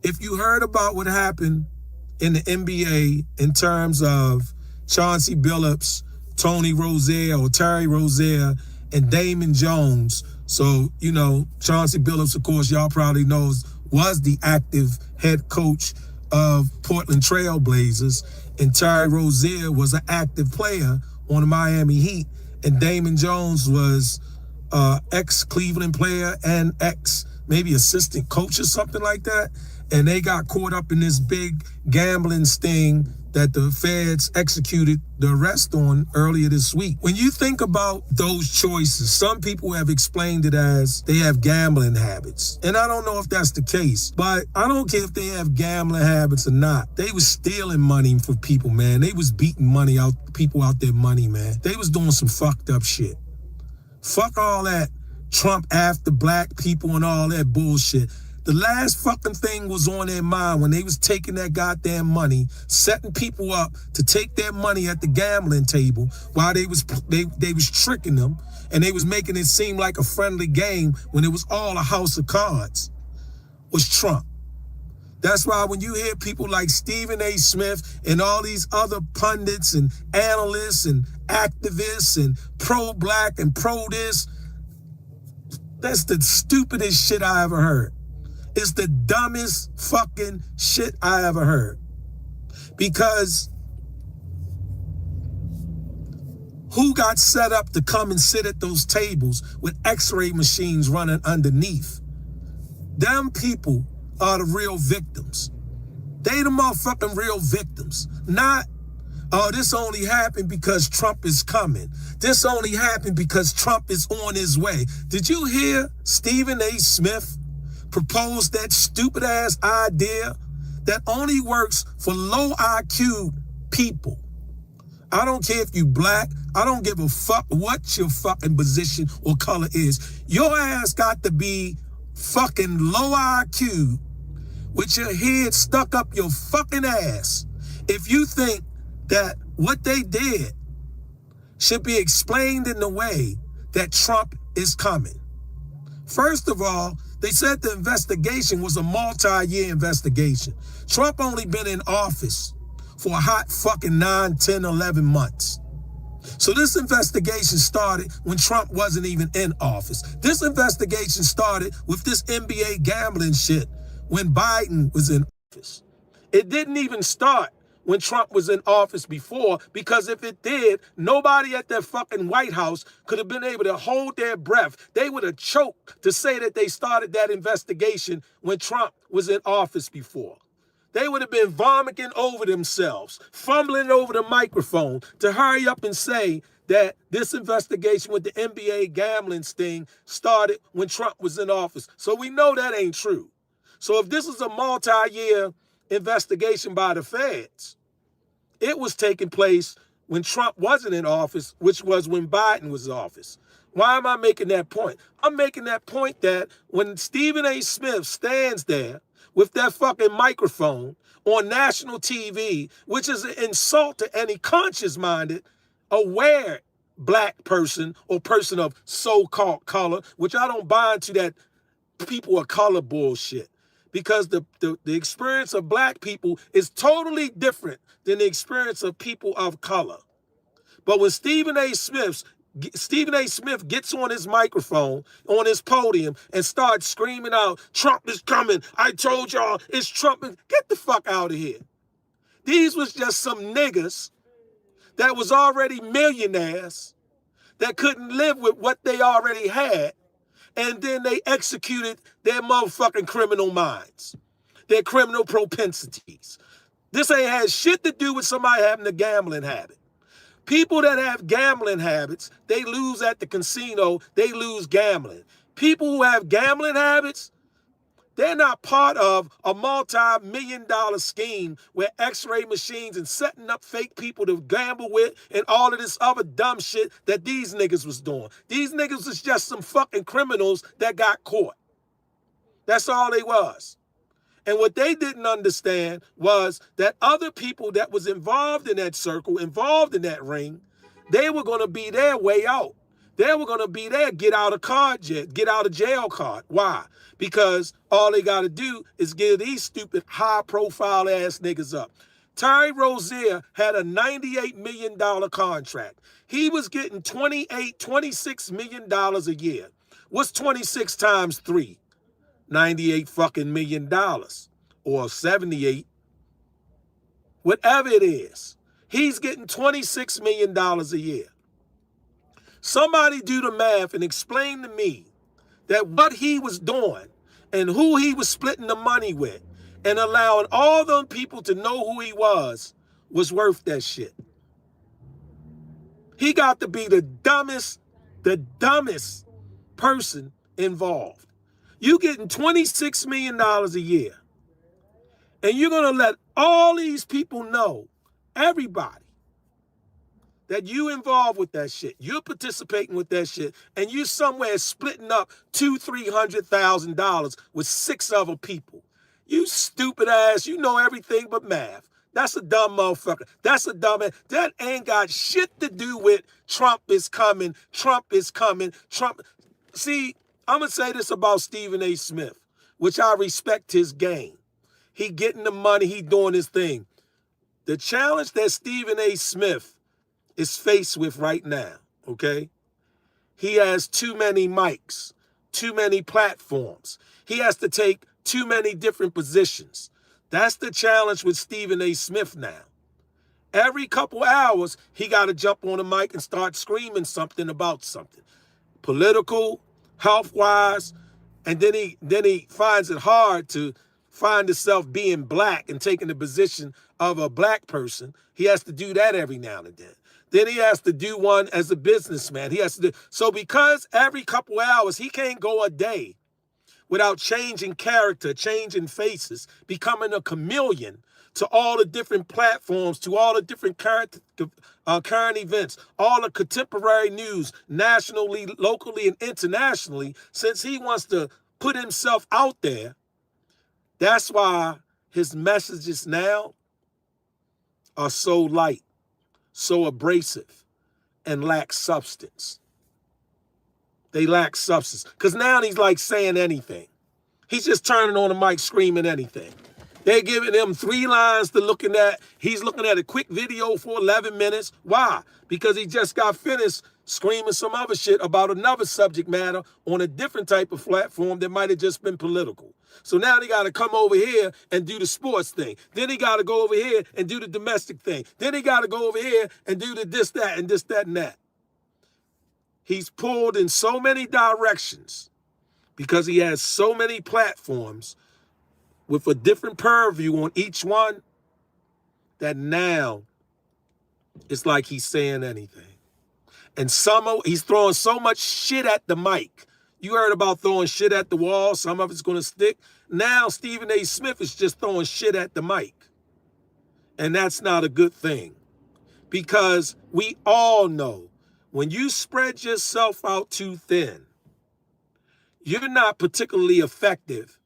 If you heard about what happened in the NBA in terms of Chauncey Billups, Tony Rozier or Terry Rozier, and Damon Jones. So, you know, Chauncey Billups, of course, y'all probably knows, was the active head coach of Portland Trail Blazers, and Terry Rozier was an active player on the Miami Heat, and Damon Jones was ex-Cleveland player and maybe assistant coach or something like that. And they got caught up in this big gambling sting that the feds executed the arrest on earlier this week. When you think about those choices, some people have explained it as they have gambling habits. And I don't know if that's the case, but I don't care if they have gambling habits or not. They was stealing money from people, man. They was beating people out their money, man. They was doing some fucked up shit. Fuck all that Trump after black people and all that bullshit. The last fucking thing was on their mind when they was taking that goddamn money, setting people up to take their money at the gambling table while they was tricking them, and they was making it seem like a friendly game when it was all a house of cards, was Trump. That's why when you hear people like Stephen A. Smith and all these other pundits and analysts and activists and pro-black and pro-this, that's the stupidest shit I ever heard. It's the dumbest fucking shit I ever heard. Because who got set up to come and sit at those tables with x-ray machines running underneath? Them people are the real victims. They the motherfucking real victims. Not, oh, this only happened because Trump is coming. This only happened because Trump is on his way. Did you hear Stephen A. Smith propose that stupid ass idea that only works for low IQ people? I don't care if you black. I don't give a fuck what your fucking position or color is. Your ass got to be fucking low IQ with your head stuck up your fucking ass if you think that what they did should be explained in the way that Trump is coming. First of all, they said the investigation was a multi-year investigation. Trump only been in office for a hot fucking 9, 10, 11 months. So this investigation started when Trump wasn't even in office. This investigation started with this NBA gambling shit when Biden was in office. It didn't even start when Trump was in office before, because if it did, nobody at that fucking White House could have been able to hold their breath. They would have choked to say that they started that investigation when Trump was in office before. They would have been vomiting over themselves, fumbling over the microphone to hurry up and say that this investigation with the NBA gambling sting started when Trump was in office. So we know that ain't true. So if this is a multi-year investigation by the feds, it was taking place when Trump wasn't in office, which was when Biden was in office. Why am I making that point? I'm making that point that when Stephen A. Smith stands there with that fucking microphone on national TV, which is an insult to any conscious-minded, aware black person or person of so-called color, which I don't buy into that people of color bullshit. Because the experience of black people is totally different than the experience of people of color. But when Stephen A. Smith gets on his microphone, on his podium, and starts screaming out, Trump is coming, I told y'all, it's Trump. Get the fuck out of here. These was just some niggas that was already millionaires that couldn't live with what they already had, and then they executed their motherfucking criminal minds, their criminal propensities. This ain't had shit to do with somebody having a gambling habit. People that have gambling habits, they lose at the casino, they lose gambling. People who have gambling habits, they're not part of a multi-million-dollar scheme where x-ray machines and setting up fake people to gamble with and all of this other dumb shit that these niggas was doing. These niggas was just some fucking criminals that got caught. That's all they was. And what they didn't understand was that other people that was involved in that circle, involved in that ring, they were going to be their way out. They were going to be there, get out of jail card. Why? Because all they got to do is give these stupid high-profile ass niggas up. Terry Rozier had a $98 million contract. He was getting $26 million a year. What's 26 times 3? 98 fucking million dollars. Or 78. Whatever it is. He's getting $26 million a year. Somebody do the math and explain to me that what he was doing and who he was splitting the money with and allowing all them people to know who he was worth that shit. He got to be the dumbest person involved. You getting $26 million a year. And you're going to let all these people know, everybody, that you involved with that shit. You're participating with that shit. And you somewhere splitting up $200,000-$300,000 with 6 other people. You stupid ass, you know everything but math. That's a dumb motherfucker. That's a dumb ass. That ain't got shit to do with Trump is coming. Trump is coming. Trump. See, I'm going to say this about Stephen A. Smith, which I respect his game. He getting the money. He doing his thing. The challenge that Stephen A. Smith is faced with right now, okay? He has too many mics, too many platforms. He has to take too many different positions. That's the challenge with Stephen A. Smith now. Every couple hours, he got to jump on the mic and start screaming something about something. Political, health-wise, and then he finds it hard to find himself being black and taking the position of a black person. He has to do that every now and then. Then he has to do one as a businessman. He has to do so because every couple hours he can't go a day without changing character, changing faces, becoming a chameleon to all the different platforms, to all the different current events, all the contemporary news, nationally, locally, and internationally. Since he wants to put himself out there, that's why his messages now are so light, so abrasive, and lack substance. They lack substance. Because now he's like saying anything. He's just turning on the mic, screaming anything. They're giving him 3 lines to looking at. He's looking at a quick video for 11 minutes. Why? Because he just got finished screaming some other shit about another subject matter on a different type of platform that might have just been political. So now they got to come over here and do the sports thing. Then he got to go over here and do the domestic thing. Then he got to go over here and do the this, that, and this, that, and that. He's pulled in so many directions because he has so many platforms with a different purview on each one that now it's like he's saying anything. And he's throwing so much shit at the mic. You heard about throwing shit at the wall. Some of it's going to stick. Now Stephen A. Smith is just throwing shit at the mic. And that's not a good thing. Because we all know when you spread yourself out too thin, you're not particularly effective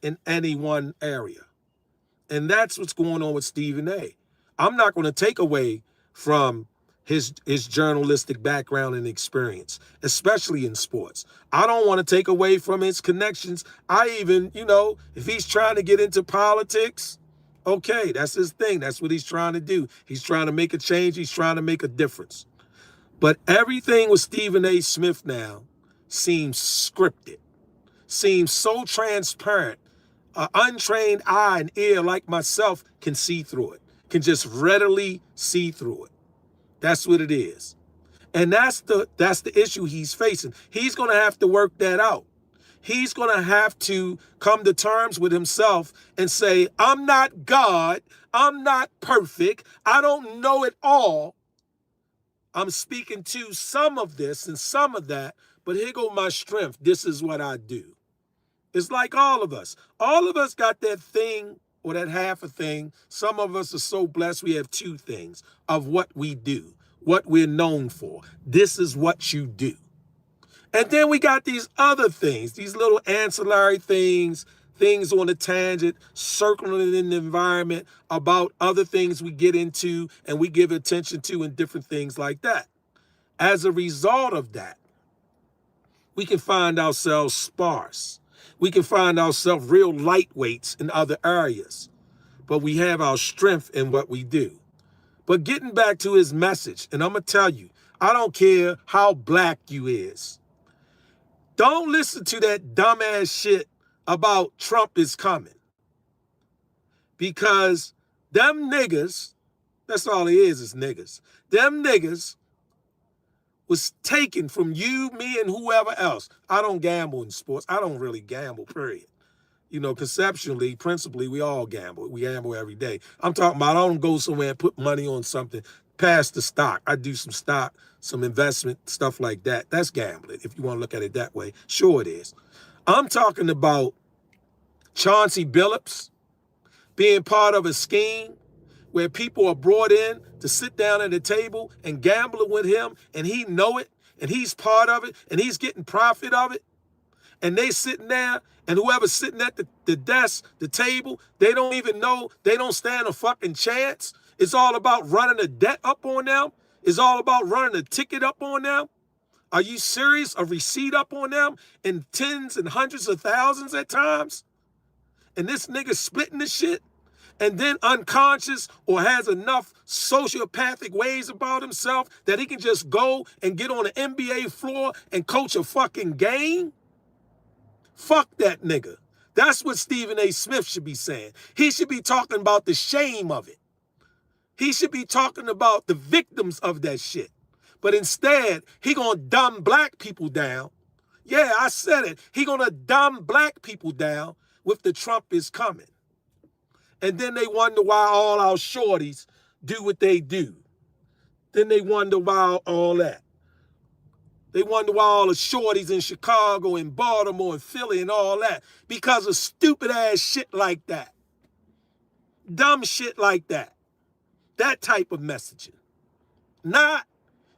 in any one area. And that's what's going on with Stephen A. I'm not going to take away from his journalistic background and experience, especially in sports. I don't want to take away from his connections. I even, if he's trying to get into politics, okay, that's his thing. That's what he's trying to do. He's trying to make a change. He's trying to make a difference. But everything with Stephen A. Smith now seems scripted, seems so transparent. An untrained eye and ear like myself can see through it, can just readily see through it. That's what it is. And that's the issue he's facing. He's going to have to work that out. He's going to have to come to terms with himself and say, I'm not God. I'm not perfect. I don't know it all. I'm speaking to some of this and some of that, but here go my strength. This is what I do. It's like all of us. All of us got that thing or that half a thing. Some of us are so blessed we have 2 things of what we do, what we're known for. This is what you do. And then we got these other things, these little ancillary things on a tangent, circling in the environment about other things we get into and we give attention to and different things like that. As a result of that, We can find ourselves sparse. We can find ourselves real lightweights in other areas. But we have our strength in what we do. But getting back to his message, and I'm going to tell you, I don't care how black you is. Don't listen to that dumbass shit about Trump is coming. Because them niggas, that's all he is niggas. Them niggas was taken from you, me, and whoever else. I don't gamble in sports. I don't really gamble, period. You know, conceptually, principally, we all gamble. We gamble every day. I'm talking about I don't go somewhere and put money on something past the stock. I do some stock, some investment, stuff like that. That's gambling, if you want to look at it that way. Sure it is. I'm talking about Chauncey Billups being part of a scheme where people are brought in to sit down at a table and gamble with him, and he know it, and he's part of it, and he's getting profit of it. And they sitting there, and whoever's sitting at the desk, the table, they don't even know, they don't stand a fucking chance. It's all about running a debt up on them. It's all about running a ticket up on them. Are you serious? A receipt up on them in tens and hundreds of thousands at times? And this nigga splitting the shit and then unconscious or has enough sociopathic ways about himself that he can just go and get on an NBA floor and coach a fucking game? Fuck that nigga. That's what Stephen A. Smith should be saying. He should be talking about the shame of it. He should be talking about the victims of that shit. But instead, he gonna dumb black people down. Yeah, I said it. He gonna dumb black people down with the Trump is coming. And then they wonder why all our shorties do what they do. Then they wonder why all that. They wonder why all the shorties in Chicago and Baltimore and Philly and all that. Because of stupid ass shit like that. Dumb shit like that. That type of messaging. Not,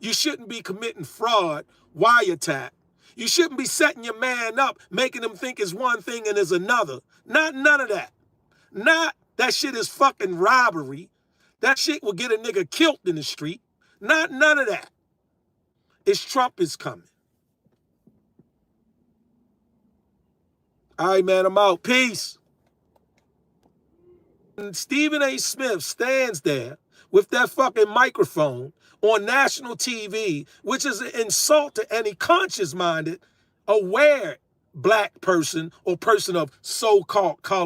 you shouldn't be committing fraud, wiretap. You shouldn't be setting your man up, making him think it's one thing and it's another. Not none of that. Not that shit is fucking robbery. That shit will get a nigga killed in the street. Not none of that. It's Trump is coming. All right, man, I'm out. Peace. And Stephen A. Smith stands there with that fucking microphone on national TV, which is an insult to any conscious-minded, aware black person or person of so-called color.